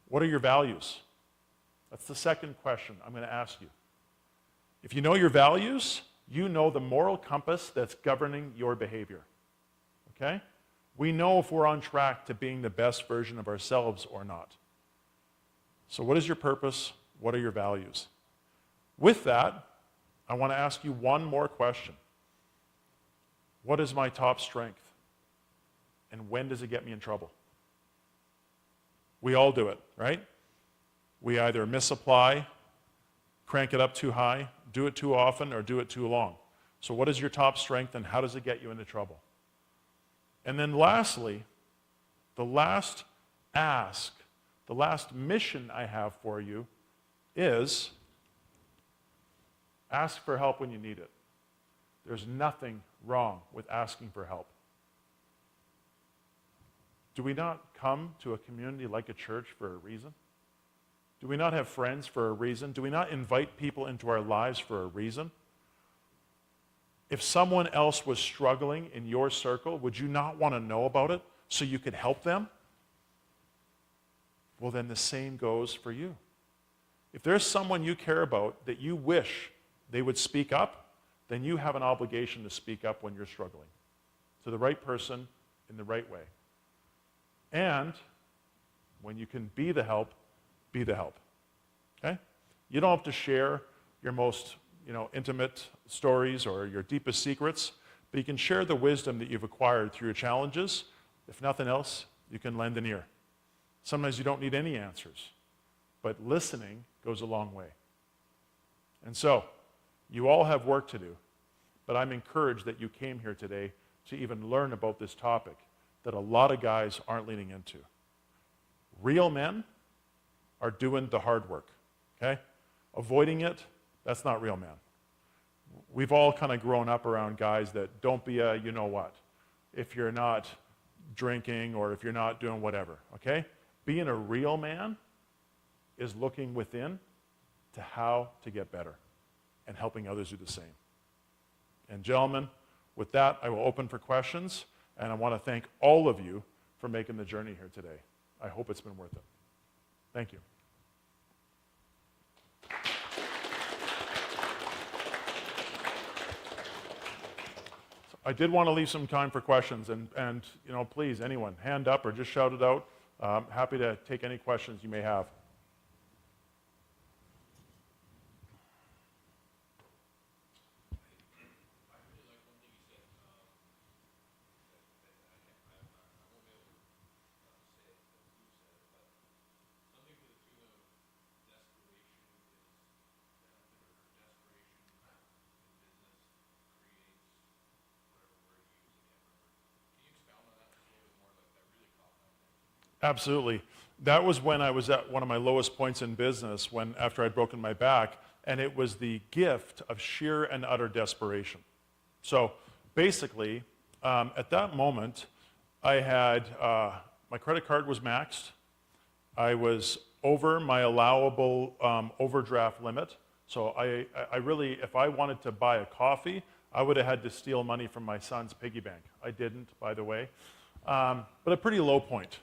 What are your values? That's the second question I'm going to ask you. If you know your values, you know the moral compass that's governing your behavior, okay? We know if we're on track to being the best version of ourselves or not. So what is your purpose? What are your values? With that, I want to ask you one more question. What is my top strength? And when does it get me in trouble? We all do it, right? We either misapply, crank it up too high, do it too often, or do it too long. So what is your top strength and how does it get you into trouble? And then lastly, the last ask, the last mission I have for you is ask for help when you need it. There's nothing wrong with asking for help. Do we not come to a community like a church for a reason? Do we not have friends for a reason? Do we not invite people into our lives for a reason? If someone else was struggling in your circle, would you not want to know about it so you could help them? Well, then the same goes for you. If there's someone you care about that you wish they would speak up, then you have an obligation to speak up when you're struggling to the right person in the right way. And when you can be the help, be the help. Okay? You don't have to share your most intimate stories or your deepest secrets, but you can share the wisdom that you've acquired through your challenges. If nothing else, you can lend an ear. Sometimes you don't need any answers, but listening goes a long way. And so, you all have work to do, but I'm encouraged that you came here today to even learn about this topic that a lot of guys aren't leaning into. Real men are doing the hard work, okay? Avoiding it, that's not real men. We've all kind of grown up around guys that don't be a you-know-what if you're not drinking or if you're not doing whatever, okay? Being a real man is looking within to how to get better and helping others do the same. And gentlemen, with that, I will open for questions, and I want to thank all of you for making the journey here today. I hope it's been worth it. Thank you. So I did want to leave some time for questions, and please, anyone, hand up or just shout it out. Happy to take any questions you may have. Absolutely. That was when I was at one of my lowest points in business, when after I'd broken my back, and it was the gift of sheer and utter desperation. So basically, at that moment, I had my credit card was maxed. I was over my allowable overdraft limit. So I really, if I wanted to buy a coffee, I would have had to steal money from my son's piggy bank. I didn't, by the way. But a pretty low point.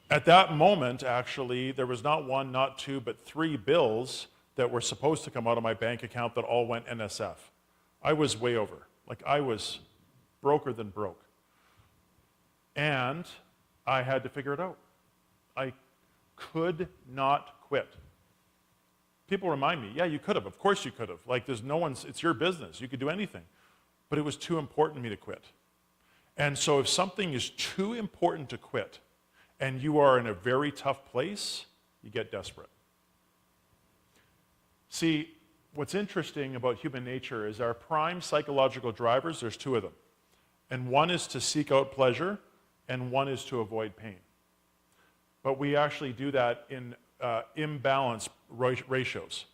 At that moment, actually, there was not one, not two, but 3 bills that were supposed to come out of my bank account that all went NSF. I was way over. Like, I was broker than broke. And I had to figure it out. I could not quit. People remind me, yeah, you could have. Of course you could have. Like, there's no one's, it's your business. You could do anything. But it was too important to me to quit. And so if something is too important to quit, and you are in a very tough place, you get desperate. See, what's interesting about human nature is our prime psychological drivers, there's 2 of them. And one is to seek out pleasure, and one is to avoid pain. But we actually do that in imbalanced ratios.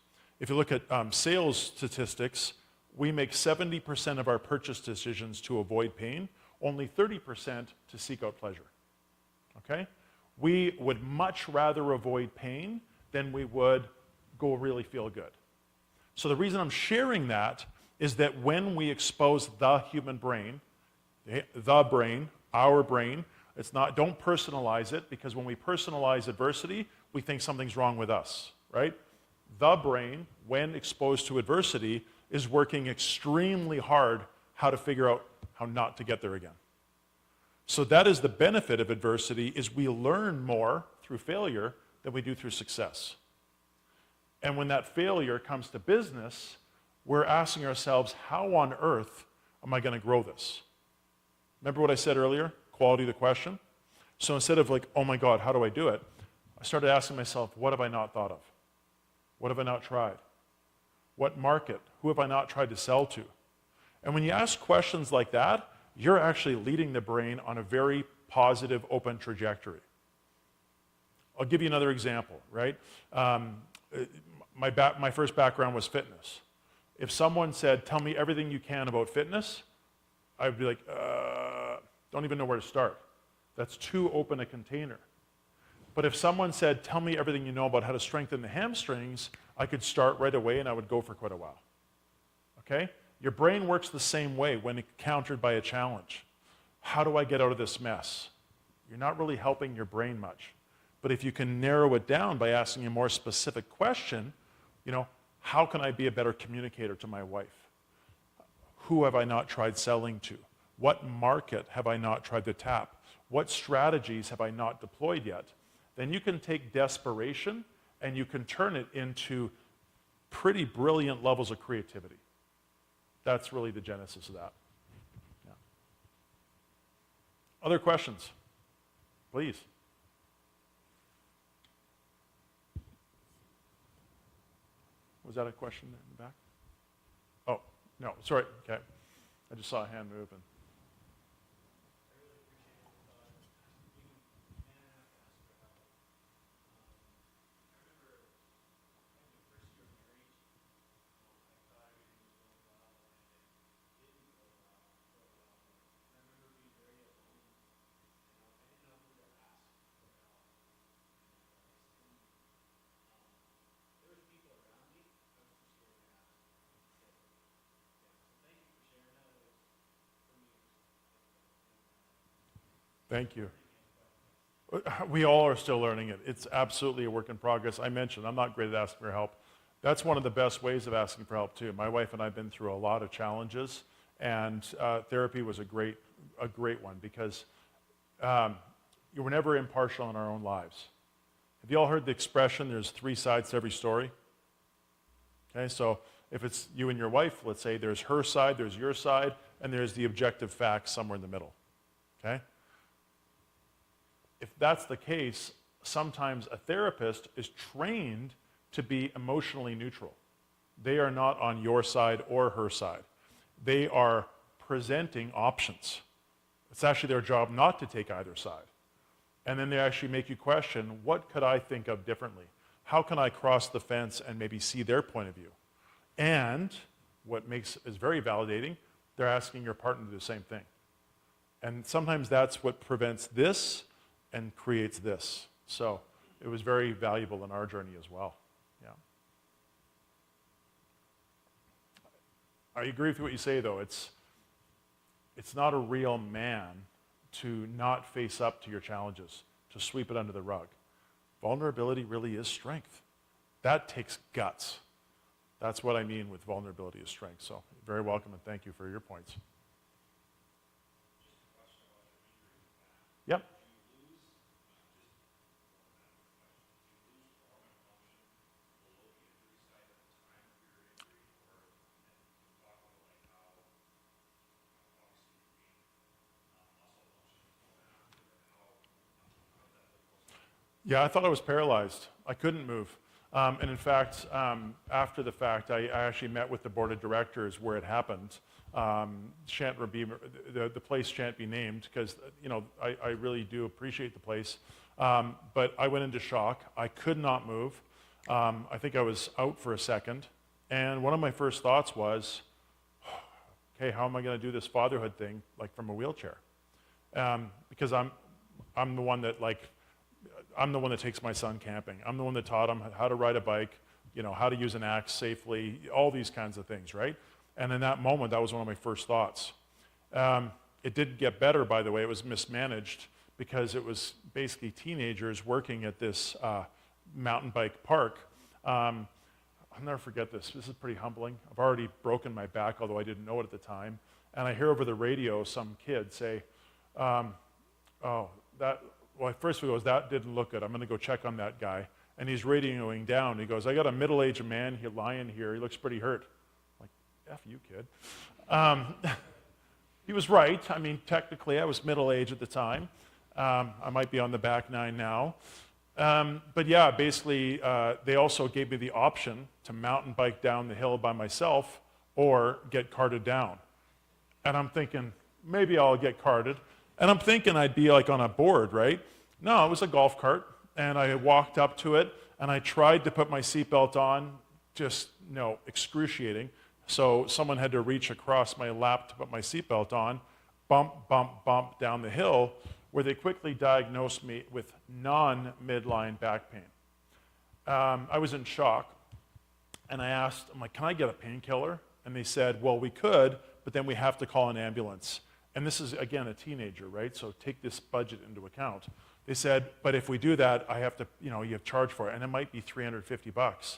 If you look at sales statistics, we make 70% of our purchase decisions to avoid pain, only 30% to seek out pleasure. Okay? We would much rather avoid pain than we would go really feel good. So the reason I'm sharing that is that when we expose the human brain, the brain, our brain, it's not, don't personalize it, because when we personalize adversity, we think something's wrong with us, right? The brain, when exposed to adversity, is working extremely hard how to figure out how not to get there again. So that is the benefit of adversity, is we learn more through failure than we do through success. And when that failure comes to business, we're asking ourselves, how on earth am I going to grow this? Remember what I said earlier? Quality of the question. So instead of like, oh my God, how do I do it? I started asking myself, what have I not thought of? What have I not tried? What market? Who have I not tried to sell to? And when you ask questions like that, you're actually leading the brain on a very positive, open trajectory. I'll give you another example, right? My first background was fitness. If someone said, tell me everything you can about fitness, I'd be like, don't even know where to start. That's too open a container. But if someone said, tell me everything you know about how to strengthen the hamstrings, I could start right away and I would go for quite a while. Okay? Your brain works the same way when encountered by a challenge. How do I get out of this mess? You're not really helping your brain much. But if you can narrow it down by asking a more specific question, how can I be a better communicator to my wife? Who have I not tried selling to? What market have I not tried to tap? What strategies have I not deployed yet? Then you can take desperation and you can turn it into pretty brilliant levels of creativity. That's really the genesis of that. Yeah. Other questions? Please. Was that a question in the back? Oh, no, sorry. Okay. I just saw a hand move. Thank you. We all are still learning it. It's absolutely a work in progress. I mentioned I'm not great at asking for help. That's one of the best ways of asking for help too. My wife and I have been through a lot of challenges, and therapy was a great one, because we're never impartial in our own lives. Have you all heard the expression, there's 3 sides to every story? Okay, so if it's you and your wife, let's say there's her side, there's your side, and there's the objective facts somewhere in the middle. Okay? If that's the case, sometimes a therapist is trained to be emotionally neutral. They are not on your side or her side. They are presenting options. It's actually their job not to take either side. And then they actually make you question, what could I think of differently? How can I cross the fence and maybe see their point of view? And what is very validating, they're asking your partner to do the same thing. And sometimes that's what prevents this and creates this. So it was very valuable in our journey as well. Yeah. I agree with what you say, though. It's not a real man to not face up to your challenges, to sweep it under the rug. Vulnerability really is strength. That takes guts. That's what I mean with vulnerability is strength. So very welcome, and thank you for your points. Yep. Yeah, I thought I was paralyzed. I couldn't move. And in fact, after the fact, I actually met with the board of directors where it happened. The place shan't be named because I really do appreciate the place. But I went into shock. I could not move. I think I was out for a second. And one of my first thoughts was, okay, how am I going to do this fatherhood thing like from a wheelchair? Because I'm the one that takes my son camping. I'm the one that taught him how to ride a bike, how to use an axe safely, all these kinds of things, right? And in that moment, that was one of my first thoughts. It didn't get better, by the way. It was mismanaged because it was basically teenagers working at this mountain bike park. I'll never forget this. This is pretty humbling. I've already broken my back, although I didn't know it at the time. And I hear over the radio some kid say, first he goes, that didn't look good. I'm going to go check on that guy. And he's radioing down. He goes, I got a middle-aged man here lying here. He looks pretty hurt. I'm like, F you, kid. He was right. I mean, technically, I was middle-aged at the time. I might be on the back nine now. But yeah, basically, they also gave me the option to mountain bike down the hill by myself or get carted down. And I'm thinking, maybe I'll get carted. And I'm thinking I'd be like on a board, right? No, it was a golf cart. And I walked up to it, and I tried to put my seatbelt on, excruciating. So someone had to reach across my lap to put my seatbelt on, bump, bump, bump down the hill, where they quickly diagnosed me with non-midline back pain. I was in shock, and I asked, I'm like, can I get a painkiller? And they said, well, we could, but then we have to call an ambulance. And this is, again, a teenager, right? So take this budget into account. They said, but if we do that, I have to, you have charge for it, and it might be $350.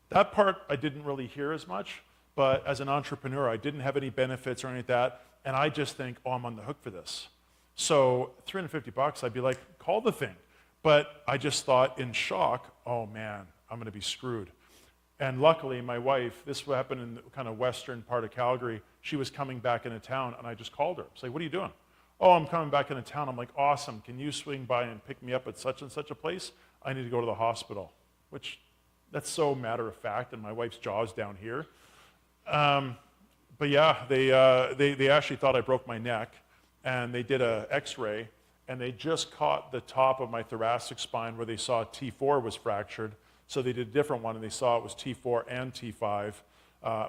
That part I didn't really hear as much, but as an entrepreneur, I didn't have any benefits or any of that, and I just think, oh, I'm on the hook for this. So $350, I'd be like, call the thing. But I just thought in shock, oh man, I'm going to be screwed. And luckily, my wife, this happened in the kind of western part of Calgary, she was coming back into town, and I just called her. I was like, what are you doing? Oh, I'm coming back into town. I'm like, awesome. Can you swing by and pick me up at such and such a place? I need to go to the hospital, which that's so matter of fact, and my wife's jaw's down here. But yeah, they actually thought I broke my neck, and they did an x-ray, and they just caught the top of my thoracic spine where they saw T4 was fractured. So they did a different one, and they saw it was T4 and T5.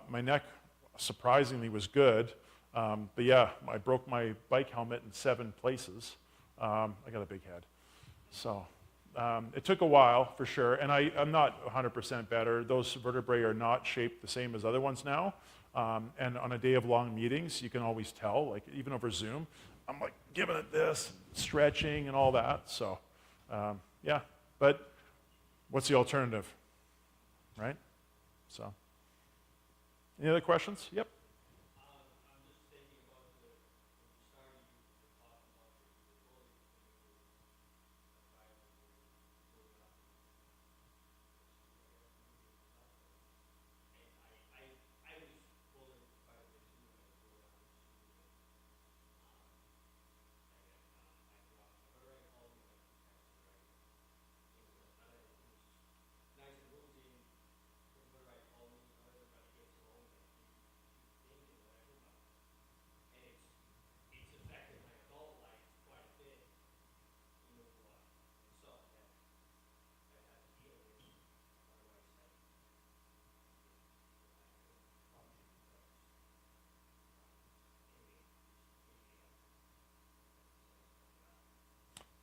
My neck, surprisingly, was good. But yeah, I broke my bike helmet in 7 places. I got a big head. So it took a while, for sure. And I'm not 100% better. Those vertebrae are not shaped the same as other ones now. And on a day of long meetings, you can always tell, like even over Zoom, I'm like giving it this, stretching and all that. So yeah, but what's the alternative, right? So any other questions? Yep.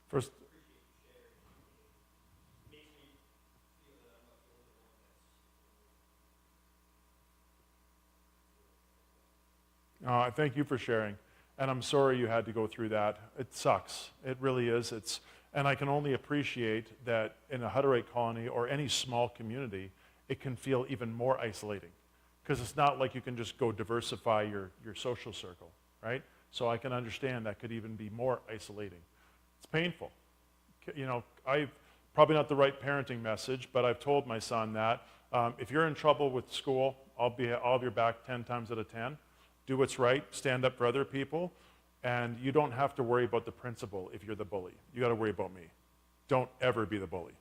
First, thank you for sharing. And I'm sorry you had to go through that. It sucks. It really is. And I can only appreciate that in a Hutterite colony or any small community, it can feel even more isolating. Because it's not like you can just go diversify your social circle, right? So I can understand that could even be more isolating. It's painful. You know, I've probably not the right parenting message, but I've told my son that if you're in trouble with school, I'll have your back 10 times out of 10. Do what's right, stand up for other people, and you don't have to worry about the principal if you're the bully. You got to worry about me. Don't ever be the bully,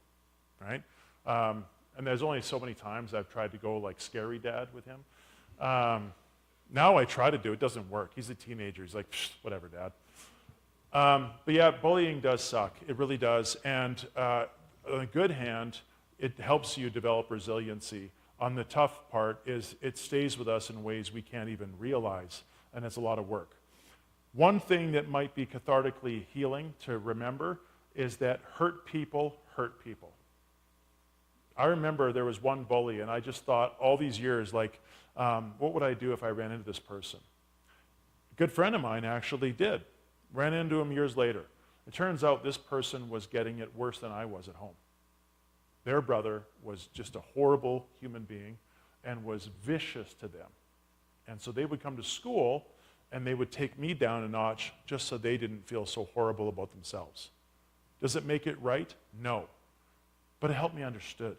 right? And there's only so many times I've tried to go like scary dad with him. Now I try to do it. It doesn't work. He's a teenager. He's like, whatever, Dad. But yeah, bullying does suck. It really does. And on the good hand, it helps you develop resiliency. On the tough part is it stays with us in ways we can't even realize, and it's a lot of work. One thing that might be cathartically healing to remember is that hurt people hurt people. I remember there was one bully, and I just thought all these years, like, what would I do if I ran into this person? A good friend of mine actually did. Ran into him years later. It turns out this person was getting it worse than I was at home. Their brother was just a horrible human being and was vicious to them. And so they would come to school and they would take me down a notch just so they didn't feel so horrible about themselves. Does it make it right? No. But it helped me understand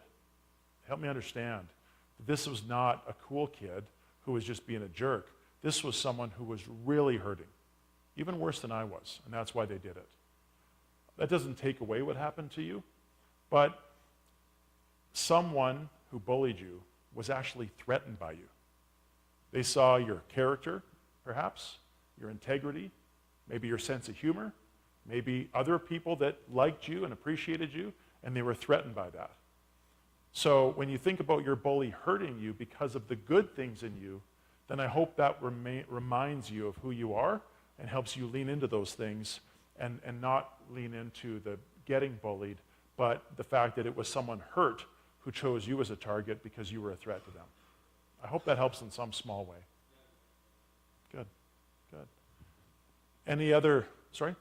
that this was not a cool kid who was just being a jerk. This was someone who was really hurting, even worse than I was, and that's why they did it. That doesn't take away what happened to you, but someone who bullied you was actually threatened by you. They saw your character, perhaps, your integrity, maybe your sense of humor, maybe other people that liked you and appreciated you, and they were threatened by that. So when you think about your bully hurting you because of the good things in you, then I hope that reminds you of who you are and helps you lean into those things and not lean into the getting bullied, but the fact that it was someone hurt who chose you as a target because you were a threat to them. I hope that helps in some small way. Good, good. Any other, sorry?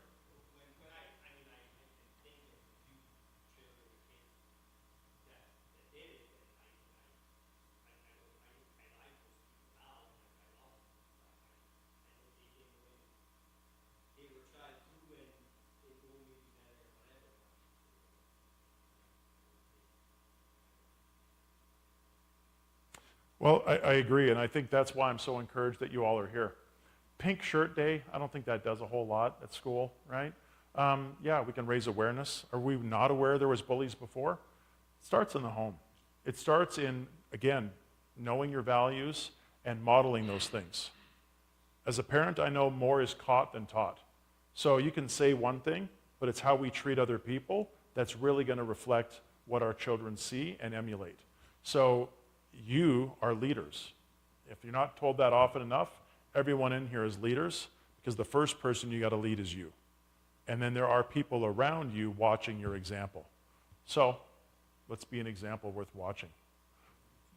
Well, I agree, and I think that's why I'm so encouraged that you all are here. Pink Shirt Day, I don't think that does a whole lot at school, right? Yeah, we can raise awareness. Are we not aware there was bullies before? It starts in the home. It starts in, again, knowing your values and modeling those things. As a parent, I know more is caught than taught. So you can say one thing, but it's how we treat other people that's really going to reflect what our children see and emulate. So you are leaders. If you're not told that often enough, everyone in here is leaders because the first person you got to lead is you. And then there are people around you watching your example. So let's be an example worth watching.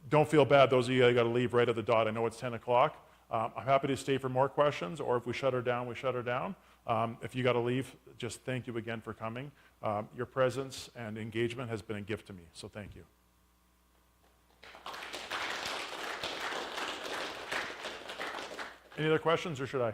Don't feel bad, those of you that got to leave right at the dot. I know it's 10 o'clock. I'm happy to stay for more questions, or if we shut her down, we shut her down. If you got to leave, just thank you again for coming. Your presence and engagement has been a gift to me, so thank you. Any other questions, or should I?